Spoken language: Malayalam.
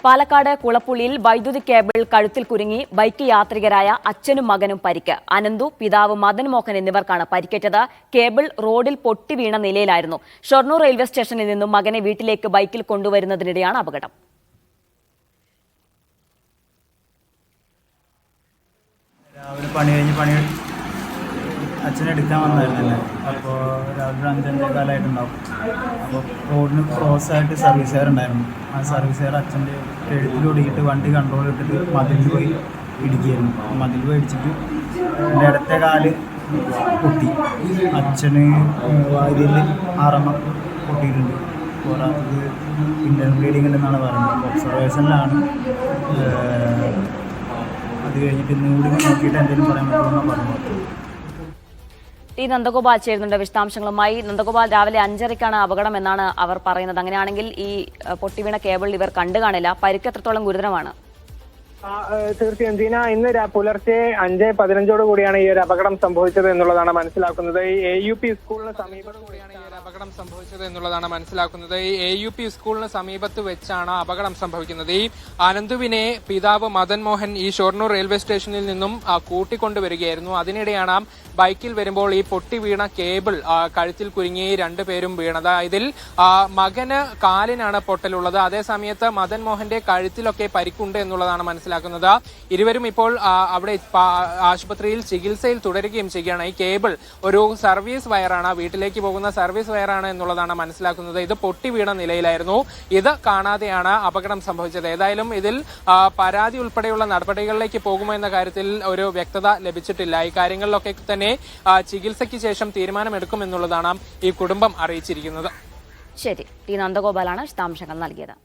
പാലക്കാട് കുളപ്പുള്ളിയിൽ വൈദ്യുതി കേബിൾ കഴുത്തിൽ കുരുങ്ങി ബൈക്ക് യാത്രികരായ അച്ഛനും മകനും പരിക്ക്. അനന്തു, പിതാവ് മദൻ മോഹൻ എന്നിവർക്കാണ് പരിക്കേറ്റത്. കേബിൾ റോഡിൽ പൊട്ടി വീണ നിലയിലായിരുന്നു. ഷൊർണൂർ റെയിൽവേ സ്റ്റേഷനിൽ നിന്നും മകനെ വീട്ടിലേക്ക് ബൈക്കിൽ കൊണ്ടുവരുന്നതിനിടെയാണ് അപകടം. രാവിലെ പണി കഴിഞ്ഞ് അച്ഛനെടുക്കാൻ വന്നായിരുന്നല്ലേ. അപ്പോൾ രാവിലെ 5-5 കാലമായിട്ടുണ്ടാവും. അപ്പോൾ റോഡിന് ക്രോസായിട്ട് സർവീസുകാരുണ്ടായിരുന്നു. ആ സർവീസുകാർ അച്ഛൻ്റെ എഴുത്തിലൊടുക്കിയിട്ട് വണ്ടി കൺട്രോൾ ഇട്ടിട്ട് മതിലിൽ പോയി ഇടിക്കുകയായിരുന്നു. മതിൽ പോയി ഇടിച്ചിട്ട് എൻ്റെ ഇടത്തെ കാല് പൊട്ടി. അച്ഛന് ഇതിൽ 6 പൊട്ടിയിട്ടുണ്ട്. പോരാത്തത് ഇന്റർനൽ ബ്ലീഡിംഗ് ഉണ്ടെന്നാണ് പറയുന്നത്. ഒബ്സർവേഷനിലാണ്. അത് കഴിഞ്ഞിട്ട് ഇന്നുകൂടി നോക്കിയിട്ട് എന്തെങ്കിലും പറയാൻ പറ്റുമെന്നാണ് പറഞ്ഞത്. ടി നന്ദഗോപാൽ ചേരുന്നുണ്ട് വിശദാംശങ്ങളുമായി. നന്ദഗോപാൽ, രാവിലെ 5:30ക്കാണ് അപകടം എന്നാണ് അവർ പറയുന്നത്. അങ്ങനെയാണെങ്കിൽ ഈ പൊട്ടിവീണ കേബിൾ ഇവർ കണ്ടു കാണില്ല. പരിക്ക് എത്രത്തോളം ഗുരുതരമാണ്? തീർച്ചയായും ദീന, ഇന്ന് പുലർച്ചെ 5:15 കൂടിയാണ് ഈ ഒരു അപകടം സംഭവിച്ചത് എന്നുള്ളതാണ് മനസ്സിലാക്കുന്നത്. ഈ AUP സ്കൂളിന് സമീപത്ത് കൂടിയാണ് ഈ ഒരു അപകടം സംഭവിച്ചത് എന്നുള്ളതാണ് മനസ്സിലാക്കുന്നത്. ഈ AUP സ്കൂളിന് സമീപത്ത് വെച്ചാണ് അപകടം സംഭവിക്കുന്നത്. ഈ അനന്തുവിനെ പിതാവ് മദൻ മോഹൻ ഈ ഷൊർണൂർ റെയിൽവേ സ്റ്റേഷനിൽ നിന്നും കൂട്ടിക്കൊണ്ടുവരികയായിരുന്നു. അതിനിടെയാണ് ബൈക്കിൽ വരുമ്പോൾ ഈ പൊട്ടി വീണ കേബിൾ കഴുത്തിൽ കുരുങ്ങി 2 പേരും വീണത്. ഇതിൽ മകന് കാലിനാണ് പൊട്ടലുള്ളത്. അതേസമയത്ത് മദൻ മോഹന്റെ കഴുത്തിലൊക്കെ പരിക്കുണ്ട് എന്നുള്ളതാണ് മനസ്സിലാക്കുന്നത്. ഇരുവരും ഇപ്പോൾ അവിടെ ആശുപത്രിയിൽ ചികിത്സയിൽ തുടരുകയും ചെയ്യുകയാണ്. ഈ കേബിൾ ഒരു സർവീസ് വയറാണ്, വീട്ടിലേക്ക് പോകുന്ന സർവീസ് വയറാണ് എന്നുള്ളതാണ് മനസ്സിലാക്കുന്നത്. ഇത് പൊട്ടി വീണ നിലയിലായിരുന്നു. ഇത് കാണാതെയാണ് അപകടം സംഭവിച്ചത്. ഏതായാലും ഇതിൽ പരാതി ഉൾപ്പെടെയുള്ള നടപടികളിലേക്ക് പോകുമോ എന്ന കാര്യത്തിൽ ഒരു വ്യക്തത ലഭിച്ചിട്ടില്ല. ഈ കാര്യങ്ങളിലൊക്കെ തന്നെ ചികിത്സയ്ക്ക് ശേഷം തീരുമാനമെടുക്കുമെന്നുള്ളതാണ് ഈ കുടുംബം അറിയിച്ചിരിക്കുന്നത്. ശരി, ടി നന്ദഗോപാലാണ് വിശദാംശങ്ങൾ നൽകിയത്.